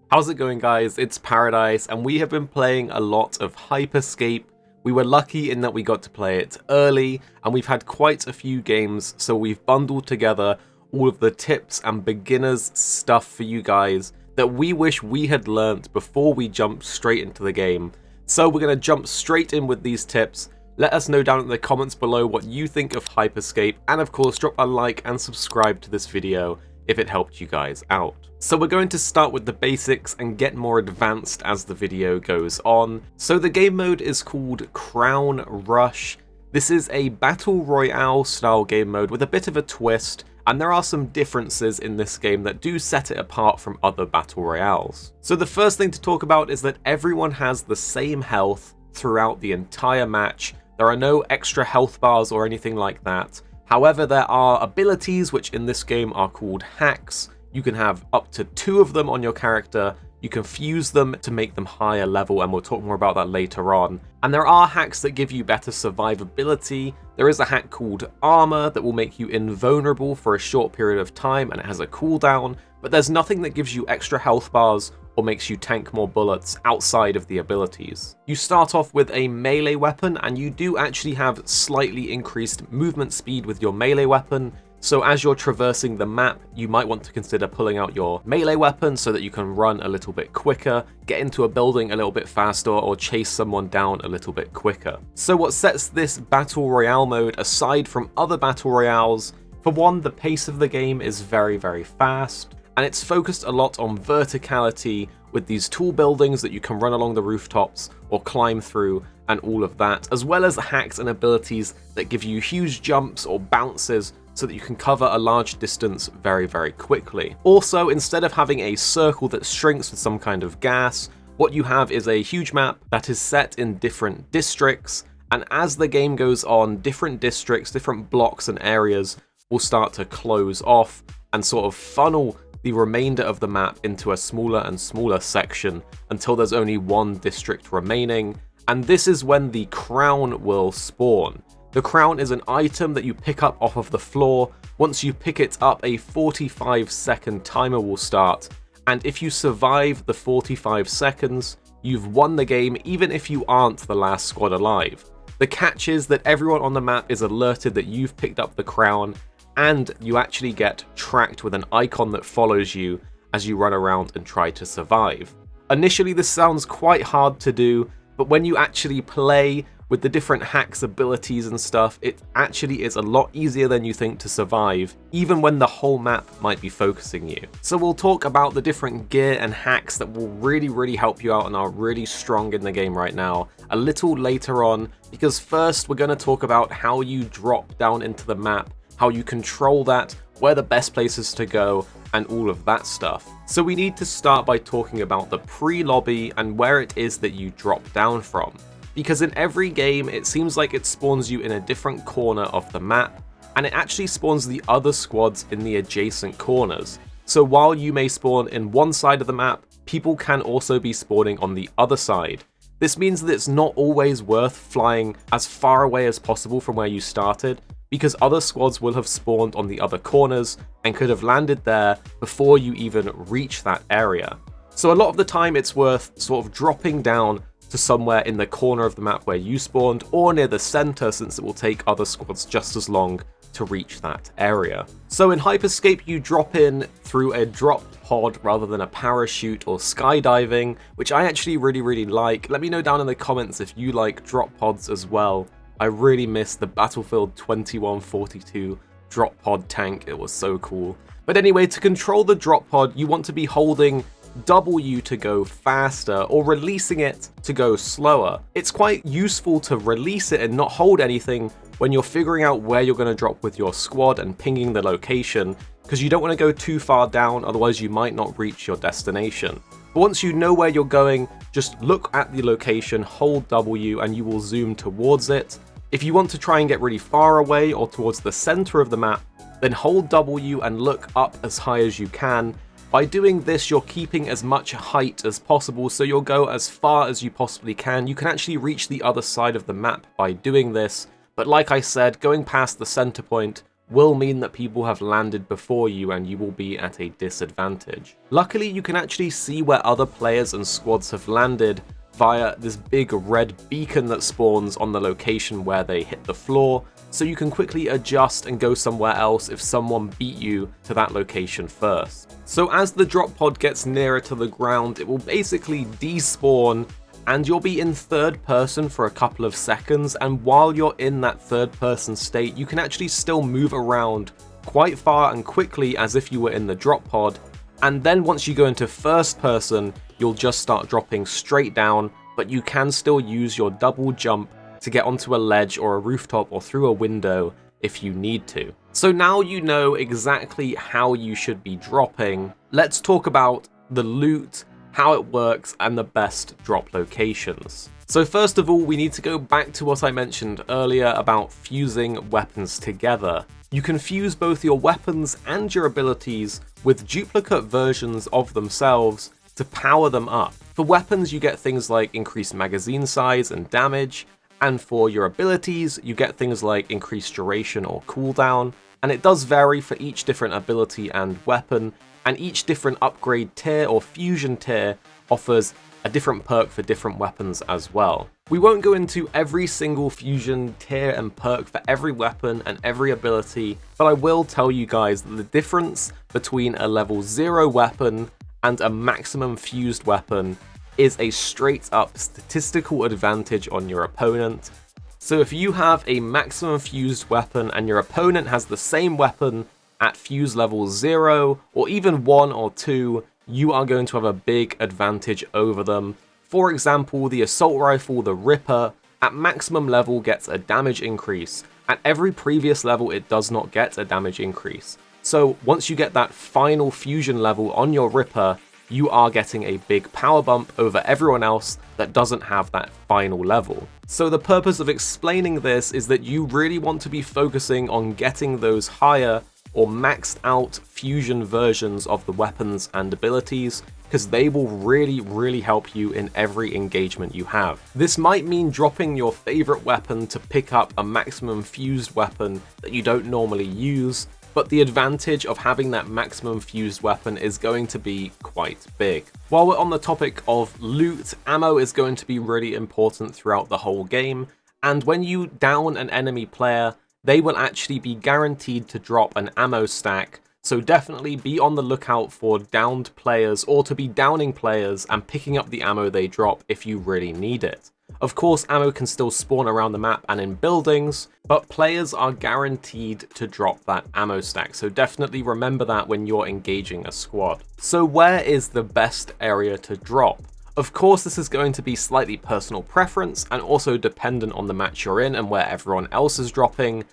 How's it going, guys? It's Paradise, and we have been playing a lot of Hyper Scape. We were lucky in that we got to play it early, and we've had quite a few games, so we've bundled together all of the tips and beginners stuff for you guys that we wish we had learnt before we jumped straight into the game. So we're going to jump straight in with these tips. Let us know down in the comments below what you think of Hyper Scape, and of course drop a like and subscribe to this video if it helped you guys out. So we're going to start with the basics and get more advanced as the video goes on. So the game mode is called Crown Rush. This is a battle royale style game mode with a bit of a twist, and there are some differences in this game that do set it apart from other battle royales. So the first thing to talk about is that everyone has the same health throughout the entire match. There are no extra health bars or anything like that. However, there are abilities which in this game are called hacks. You can have up to 2 of them on your character. You can fuse them to make them higher level, and we'll talk more about that later on. And there are hacks that give you better survivability. There is a hack called Armor that will make you invulnerable for a short period of time, and it has a cooldown, but there's nothing that gives you extra health bars or makes you tank more bullets outside of the abilities. You start off with a melee weapon, and you do actually have slightly increased movement speed with your melee weapon. So as you're traversing the map, you might want to consider pulling out your melee weapon so that you can run a little bit quicker, get into a building a little bit faster, or chase someone down a little bit quicker. So what sets this battle royale mode aside from other battle royales? For one, the pace of the game is very, very fast, and it's focused a lot on verticality with these tall buildings that you can run along the rooftops or climb through and all of that, as well as hacks and abilities that give you huge jumps or bounces so that you can cover a large distance very, very quickly. Also, instead of having a circle that shrinks with some kind of gas, what you have is a huge map that is set in different districts, and as the game goes on, different districts, different blocks and areas will start to close off and sort of funnel the remainder of the map into a smaller and smaller section until there's only one district remaining, and this is when the crown will spawn. The crown is an item that you pick up off of the floor. Once you pick it up, a 45-second timer will start, and if you survive the 45 seconds, you've won the game even if you aren't the last squad alive. The catch is that everyone on the map is alerted that you've picked up the crown, and you actually get tracked with an icon that follows you as you run around and try to survive. Initially, this sounds quite hard to do, but when you actually play with the different hacks, abilities and stuff, it actually is a lot easier than you think to survive, even when the whole map might be focusing you. So we'll talk about the different gear and hacks that will really help you out and are really strong in the game right now a little later on, because first we're going to talk about how you drop down into the map, how you control that, where the best places to go, and all of that stuff. So we need to start by talking about the pre-lobby and where it is that you drop down from. Because in every game, it seems like it spawns you in a different corner of the map, and it actually spawns the other squads in the adjacent corners. So while you may spawn in one side of the map, people can also be spawning on the other side. This means that it's not always worth flying as far away as possible from where you started, because other squads will have spawned on the other corners and could have landed there before you even reach that area. So a lot of the time it's worth sort of dropping down to somewhere in the corner of the map where you spawned, or near the center, since it will take other squads just as long to reach that area. So in Hyper Scape, you drop in through a drop pod rather than a parachute or skydiving, which I actually really like. Let me know down in the comments if you like drop pods as well. I really miss the Battlefield 2142 drop pod tank, it was so cool. But anyway, to control the drop pod, you want to be holding W to go faster, or releasing it to go slower. It's quite useful to release it and not hold anything when you're figuring out where you're going to drop with your squad and pinging the location, because you don't want to go too far down, otherwise you might not reach your destination. But once you know where you're going, just look at the location, hold W, and you will zoom towards it. If you want to try and get really far away or towards the center of the map, then hold W and look up as high as you can. By doing this, you're keeping as much height as possible, so you'll go as far as you possibly can. You can actually reach the other side of the map by doing this, but like I said, going past the center point will mean that people have landed before you and you will be at a disadvantage. Luckily, you can actually see where other players and squads have landed via this big red beacon that spawns on the location where they hit the floor, so you can quickly adjust and go somewhere else if someone beat you to that location first. So as the drop pod gets nearer to the ground, it will basically despawn and you'll be in third person for a couple of seconds, and while you're in that third person state, you can actually still move around quite far and quickly as if you were in the drop pod, and then once you go into first person, you'll just start dropping straight down, but you can still use your double jump to get onto a ledge or a rooftop or through a window if you need to. So now you know exactly how you should be dropping. Let's talk about the loot, how it works, and the best drop locations. So first of all, we need to go back to what I mentioned earlier about fusing weapons together. You can fuse both your weapons and your abilities with duplicate versions of themselves to power them up. For weapons, you get things like increased magazine size and damage, and for your abilities, you get things like increased duration or cooldown, and it does vary for each different ability and weapon, and each different upgrade tier or fusion tier offers a different perk for different weapons as well. We won't go into every single fusion tier and perk for every weapon and every ability, but I will tell you guys that the difference between a level 0 weapon and a maximum fused weapon is a straight up statistical advantage on your opponent. So if you have a maximum fused weapon and your opponent has the same weapon at fuse level 0 or even 1 or 2, you are going to have a big advantage over them. For example, the assault rifle, the Ripper, at maximum level gets a damage increase. At every previous level, it does not get a damage increase. So once you get that final fusion level on your Ripper, you are getting a big power bump over everyone else that doesn't have that final level. So the purpose of explaining this is that you really want to be focusing on getting those higher or maxed out fusion versions of the weapons and abilities, because they will really help you in every engagement you have. This might mean dropping your favorite weapon to pick up a maximum fused weapon that you don't normally use, but the advantage of having that maximum fused weapon is going to be quite big. While we're on the topic of loot, ammo is going to be really important throughout the whole game, and when you down an enemy player, they will actually be guaranteed to drop an ammo stack, so definitely be on the lookout for downed players or to be downing players and picking up the ammo they drop if you really need it. Of course, ammo can still spawn around the map and in buildings, but players are guaranteed to drop that ammo stack, so definitely remember that when you're engaging a squad. So where is the best area to drop? Of course, this is going to be slightly personal preference and also dependent on the match you're in and where everyone else is dropping,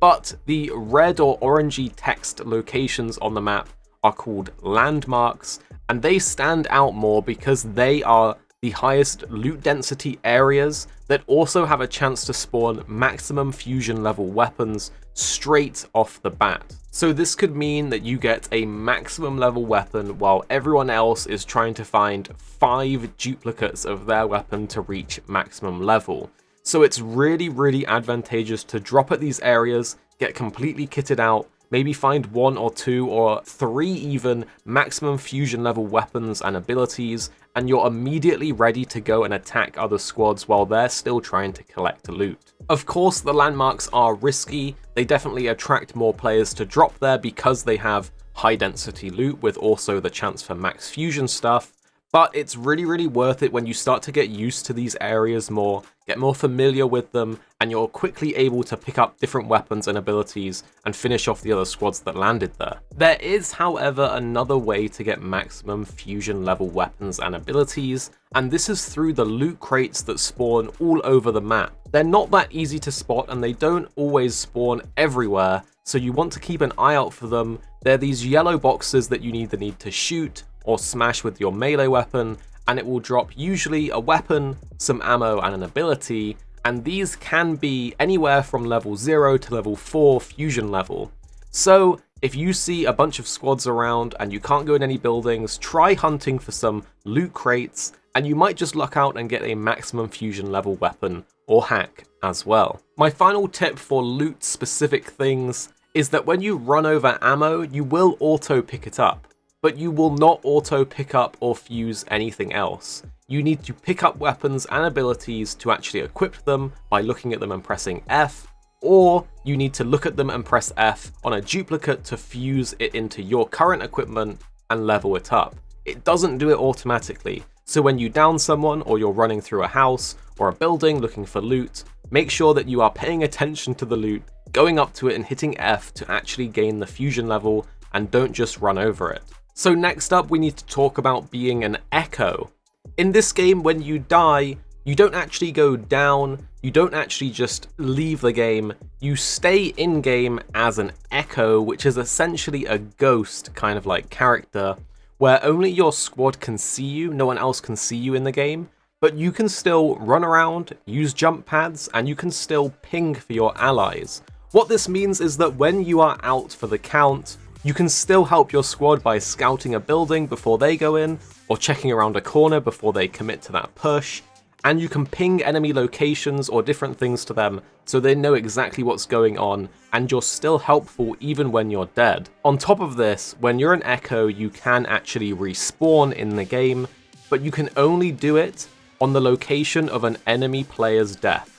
but the red or orangey text locations on the map are called landmarks, and they stand out more because they are the highest loot density areas that also have a chance to spawn maximum fusion level weapons straight off the bat. So this could mean that you get a maximum level weapon while everyone else is trying to find 5 duplicates of their weapon to reach maximum level. So it's really advantageous to drop at these areas, get completely kitted out, maybe find 1 or 2 or 3 even maximum fusion level weapons and abilities, and you're immediately ready to go and attack other squads while they're still trying to collect loot. Of course, the landmarks are risky. They definitely attract more players to drop there because they have high density loot with also the chance for max fusion stuff. But it's really worth it when you start to get used to these areas more, get more familiar with them, and you're quickly able to pick up different weapons and abilities and finish off the other squads that landed there. There is, however, another way to get maximum fusion level weapons and abilities, and this is through the loot crates that spawn all over the map. They're not that easy to spot and they don't always spawn everywhere, so you want to keep an eye out for them. They're these yellow boxes that you either need to shoot or smash with your melee weapon, and it will drop usually a weapon, some ammo, and an ability, and these can be anywhere from level 0 to level 4 fusion level. So if you see a bunch of squads around and you can't go in any buildings, try hunting for some loot crates, and you might just luck out and get a maximum fusion level weapon or hack as well. My final tip for loot specific things is that when you run over ammo, you will auto pick it up, but you will not auto pick up or fuse anything else. You need to pick up weapons and abilities to actually equip them by looking at them and pressing F, or you need to look at them and press F on a duplicate to fuse it into your current equipment and level it up. It doesn't do it automatically, so when you down someone or you're running through a house or a building looking for loot, make sure that you are paying attention to the loot, going up to it and hitting F to actually gain the fusion level, and don't just run over it. So next up, we need to talk about being an echo. In this game, when you die, you don't actually go down, you don't actually just leave the game, you stay in-game as an echo, which is essentially a ghost kind of like character, where only your squad can see you, no one else can see you in the game, but you can still run around, use jump pads, and you can still ping for your allies. What this means is that when you are out for the count, you can still help your squad by scouting a building before they go in, or checking around a corner before they commit to that push, and you can ping enemy locations or different things to them so they know exactly what's going on, and you're still helpful even when you're dead. On top of this, when you're an echo, you can actually respawn in the game, but you can only do it on the location of an enemy player's death.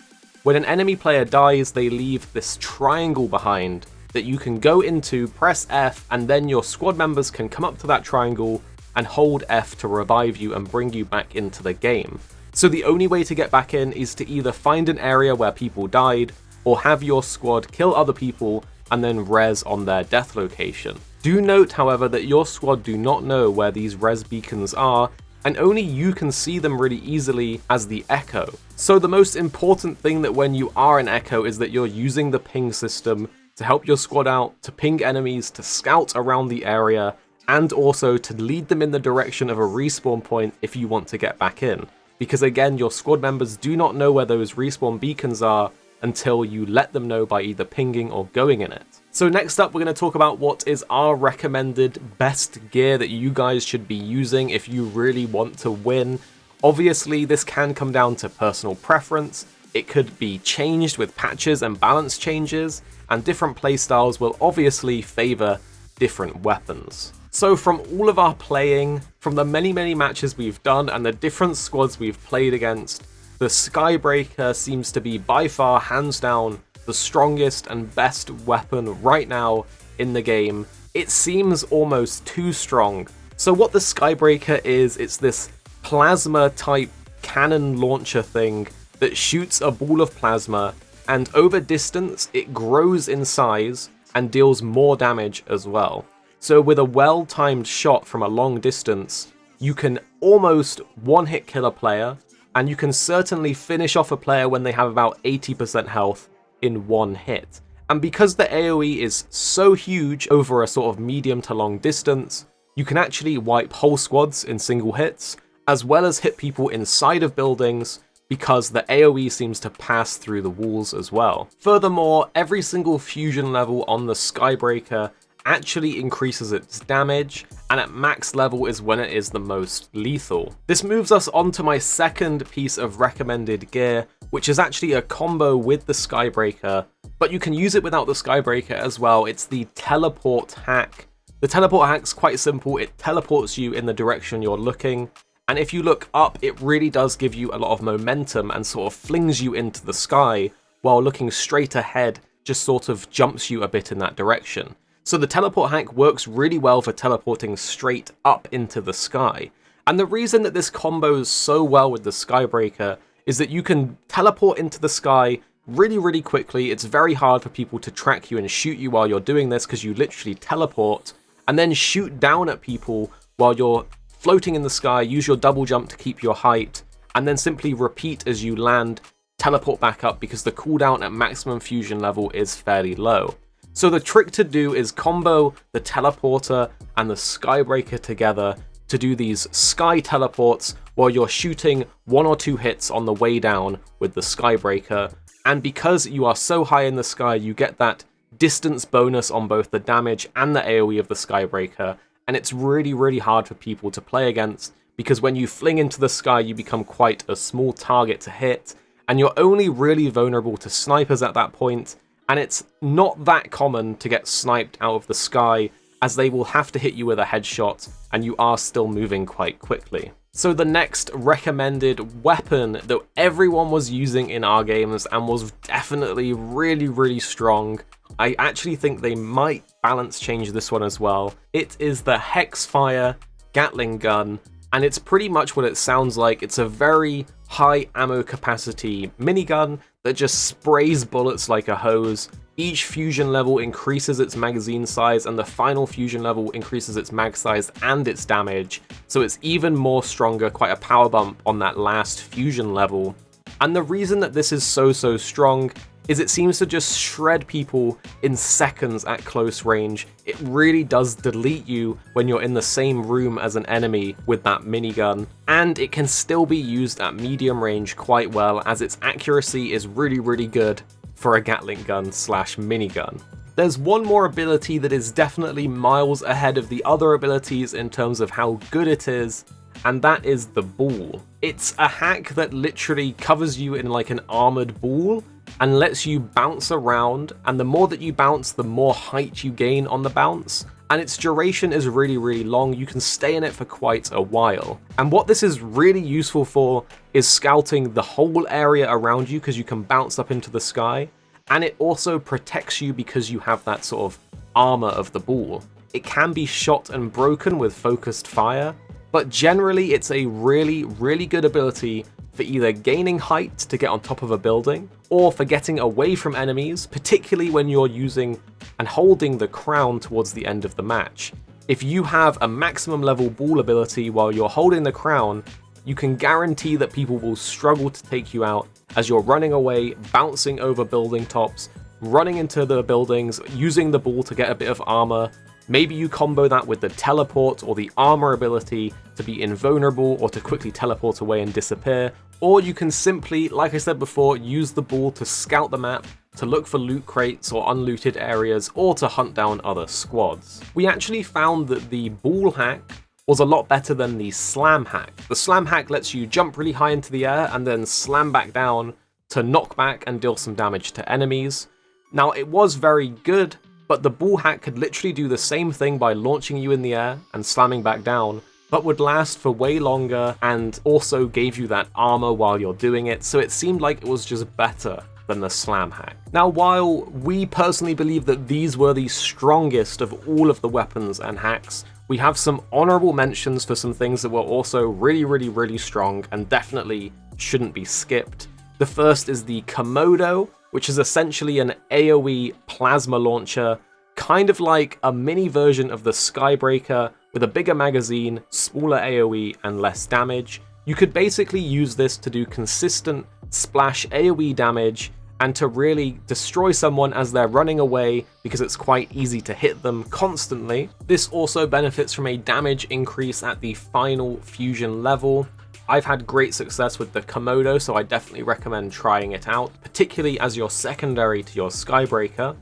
When an enemy player dies, they leave this triangle behind that you can go into, press F, and then your squad members can come up to that triangle and hold F to revive you and bring you back into the game. So the only way to get back in is to either find an area where people died, or have your squad kill other people and then res on their death location. Do note, however, that your squad do not know where these res beacons are, and only you can see them really easily as the echo. So the most important thing that when you are an echo is that you're using the ping system to help your squad out, to ping enemies, to scout around the area, and also to lead them in the direction of a respawn point if you want to get back in. Because again, your squad members do not know where those respawn beacons are until you let them know by either pinging or going in it. So next up, we're going to talk about what is our recommended best gear that you guys should be using if you really want to win. Obviously, this can come down to personal preference. It could be changed with patches and balance changes, and different playstyles will obviously favor different weapons. So from all of our playing, from the many matches we've done and the different squads we've played against, the Skybreaker seems to be by far, hands down, the strongest and best weapon right now in the game. It seems almost too strong. So what the Skybreaker is, it's this plasma type cannon launcher thing that shoots a ball of plasma, and over distance it grows in size and deals more damage as well. So with a well-timed shot from a long distance, you can almost one-hit kill a player, and you can certainly finish off a player when they have about 80% health in one hit. And because the AoE is so huge over a sort of medium to long distance, you can actually wipe whole squads in single hits, as well as hit people inside of buildings, because the AoE seems to pass through the walls as well. Furthermore, every single fusion level on the Skybreaker actually increases its damage, and at max level is when it is the most lethal. This moves us on to my second piece of recommended gear, which is actually a combo with the Skybreaker, but you can use it without the Skybreaker as well. It's the teleport hack. The teleport hack's quite simple. It teleports you in the direction you're looking, and if you look up, it really does give you a lot of momentum and sort of flings you into the sky, while looking straight ahead just sort of jumps you a bit in that direction. So the teleport hack works really well for teleporting straight up into the sky. And the reason that this combos so well with the Skybreaker is that you can teleport into the sky really quickly. It's very hard for people to track you and shoot you while you're doing this, because you literally teleport and then shoot down at people while you're floating in the sky, use your double jump to keep your height, and then simply repeat as you land, teleport back up, because the cooldown at maximum fusion level is fairly low. So the trick to do is combo the teleporter and the Skybreaker together to do these sky teleports while you're shooting 1 or 2 hits on the way down with the Skybreaker. And because you are so high in the sky, you get that distance bonus on both the damage and the AoE of the Skybreaker. And it's really hard for people to play against, because when you fling into the sky, you become quite a small target to hit, and you're only really vulnerable to snipers at that point, and it's not that common to get sniped out of the sky, as they will have to hit you with a headshot, and you are still moving quite quickly. So the next recommended weapon that everyone was using in our games and was definitely really strong, I actually think they might balance change this one as well. It is the Hexfire Gatling gun, and it's pretty much what it sounds like. It's a very high ammo capacity minigun that just sprays bullets like a hose. Each fusion level increases its magazine size, and the final fusion level increases its mag size and its damage, so it's even more stronger, quite a power bump on that last fusion level. And the reason that this is so strong is it seems to just shred people in seconds at close range. It really does delete you when you're in the same room as an enemy with that minigun, and it can still be used at medium range quite well, as its accuracy is really good for a Gatling gun slash minigun. There's one more ability that is definitely miles ahead of the other abilities in terms of how good it is, and that is the ball. It's a hack that literally covers you in like an armored ball and lets you bounce around, and the more that you bounce, the more height you gain on the bounce, and its duration is really long. You can stay in it for quite a while. And what this is really useful for is scouting the whole area around you, because you can bounce up into the sky, and it also protects you because you have that sort of armor of the ball. It can be shot and broken with focused fire, but generally it's a really good ability for either gaining height to get on top of a building, or for getting away from enemies, particularly when you're using and holding the crown towards the end of the match. If you have a maximum level ball ability while you're holding the crown, you can guarantee that people will struggle to take you out as you're running away, bouncing over building tops, running into the buildings, using the ball to get a bit of armor. Maybe you combo that with the teleport or the armor ability to be invulnerable or to quickly teleport away and disappear. Or you can simply, like I said before, use the ball to scout the map, to look for loot crates or unlooted areas, or to hunt down other squads. We actually found that the ball hack was a lot better than the slam hack. The slam hack lets you jump really high into the air and then slam back down to knock back and deal some damage to enemies. Now, it was very good, but the ball hack could literally do the same thing by launching you in the air and slamming back down, but would last for way longer and also gave you that armor while you're doing it, so it seemed like it was just better than the slam hack. Now, while we personally believe that these were the strongest of all of the weapons and hacks, we have some honorable mentions for some things that were also really strong and definitely shouldn't be skipped. The first is the Komodo, which is essentially an AoE plasma launcher, kind of like a mini version of the Skybreaker with a bigger magazine, smaller AoE, and less damage. You could basically use this to do consistent splash AoE damage and to really destroy someone as they're running away, because it's quite easy to hit them constantly. This also benefits from a damage increase at the final fusion level. I've had great success with the Komodo, so I definitely recommend trying it out, particularly as your secondary to your Skybreaker.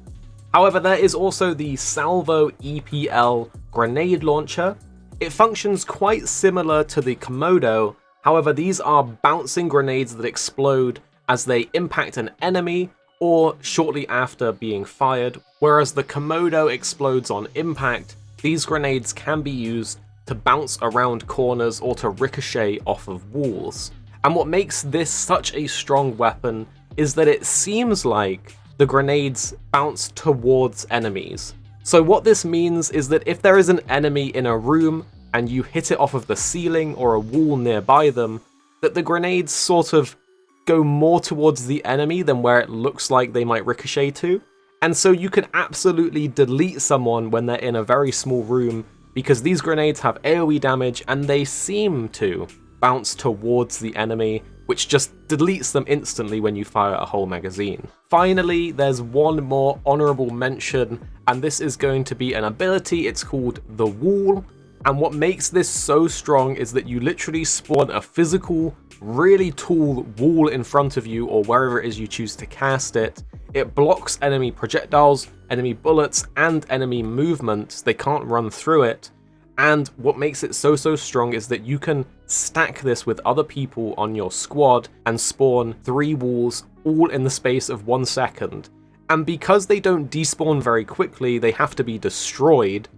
However, there is also the Salvo EPL grenade launcher. It functions quite similar to the Komodo, however these are bouncing grenades that explode as they impact an enemy or shortly after being fired, whereas the Komodo explodes on impact. These grenades can be used to bounce around corners or to ricochet off of walls. And what makes this such a strong weapon is that it seems like the grenades bounce towards enemies. So what this means is that if there is an enemy in a room and you hit it off of the ceiling or a wall nearby them, that the grenades sort of go more towards the enemy than where it looks like they might ricochet to. And so you can absolutely delete someone when they're in a very small room, because these grenades have AoE damage and they seem to bounce towards the enemy, which just deletes them instantly when you fire a whole magazine. Finally, there's one more honorable mention, and this is going to be an ability. It's called the Wall, and what makes this so strong is that you literally spawn a physical, really tall wall in front of you, or wherever it is you choose to cast it. It blocks enemy projectiles, enemy bullets, and enemy movement. They can't run through it. And what makes it so strong is that you can stack this with other people on your squad and spawn 3 walls all in the space of 1 second. And because they don't despawn very quickly, they have to be destroyed,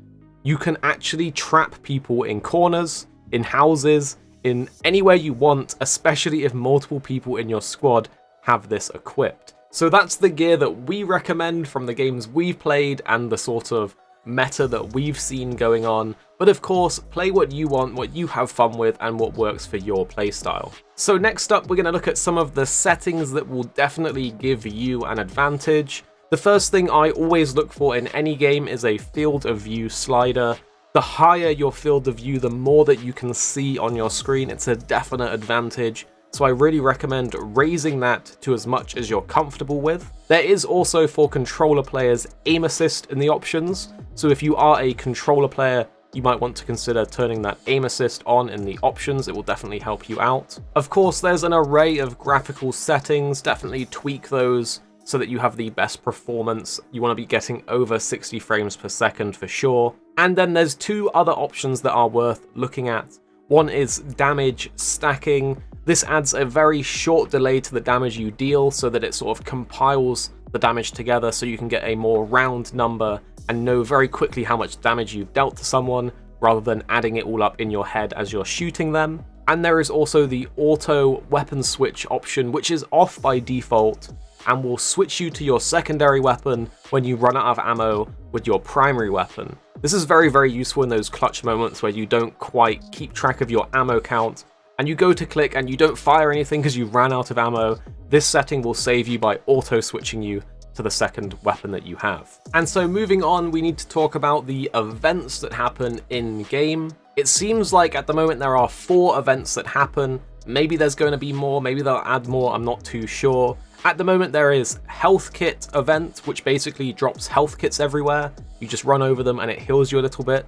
you can actually trap people in corners, in houses, in anywhere you want, especially if multiple people in your squad have this equipped. So that's the gear that we recommend from the games we've played and the sort of meta that we've seen going on. But of course, play what you want, what you have fun with, and what works for your playstyle. So next up, we're going to look at some of the settings that will definitely give you an advantage. The first thing I always look for in any game is a field of view slider. The higher your field of view, the more that you can see on your screen. It's a definite advantage. So I really recommend raising that to as much as you're comfortable with. There is also, for controller players, aim assist in the options. So if you are a controller player, you might want to consider turning that aim assist on in the options. It will definitely help you out. Of course, there's an array of graphical settings. Definitely tweak those so that you have the best performance. You want to be getting over 60 frames per second for sure. And then there's two other options that are worth looking at. One is damage stacking. This adds a very short delay to the damage you deal so that it sort of compiles the damage together so you can get a more round number and know very quickly how much damage you've dealt to someone rather than adding it all up in your head as you're shooting them. And there is also the auto weapon switch option, which is off by default and will switch you to your secondary weapon when you run out of ammo with your primary weapon. This is very, very useful in those clutch moments where you don't quite keep track of your ammo count and you go to click and you don't fire anything because you ran out of ammo. This setting will save you by auto switching you to the second weapon that you have. And so moving on, we need to talk about the events that happen in game. It seems like at the moment there are 4 events that happen. Maybe there's going to be more, maybe they'll add more, I'm not too sure. At the moment there is health kit event, which basically drops health kits everywhere. You just run over them and it heals you a little bit.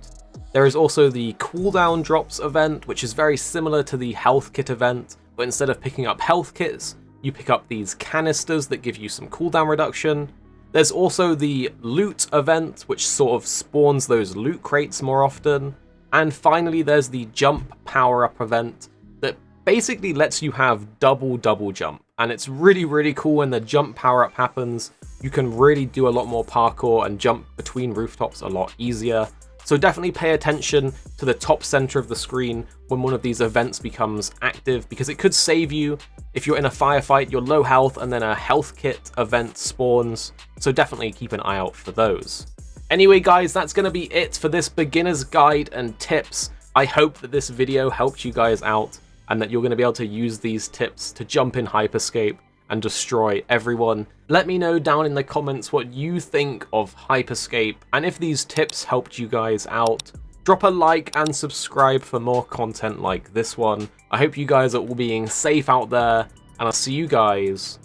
There is also the cooldown drops event, which is very similar to the health kit event, but instead of picking up health kits, you pick up these canisters that give you some cooldown reduction. There's also the loot event, which sort of spawns those loot crates more often. And finally, there's the jump power-up event that basically lets you have double jump. And it's really, really cool when the jump power-up happens. You can really do a lot more parkour and jump between rooftops a lot easier. So definitely pay attention to the top center of the screen when one of these events becomes active, because it could save you if you're in a firefight, you're low health, and then a health kit event spawns. So definitely keep an eye out for those. Anyway, guys, that's going to be it for this beginner's guide and tips. I hope that this video helped you guys out and that you're going to be able to use these tips to jump in Hyper Scape and destroy everyone. Let me know down in the comments what you think of Hyper Scape, and if these tips helped you guys out. Drop a like and subscribe for more content like this one. I hope you guys are all being safe out there, and I'll see you guys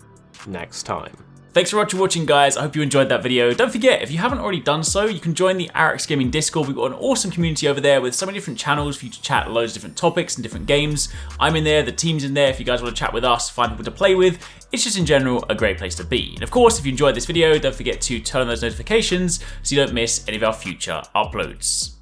next time. Thanks for watching, guys. I hope you enjoyed that video. Don't forget, if you haven't already done so, you can join the Arekkz Gaming Discord. We've got an awesome community over there with so many different channels for you to chat loads of different topics and different games. I'm in there, the team's in there. If you guys want to chat with us, find people to play with, it's just in general a great place to be. And of course, if you enjoyed this video, don't forget to turn on those notifications so you don't miss any of our future uploads.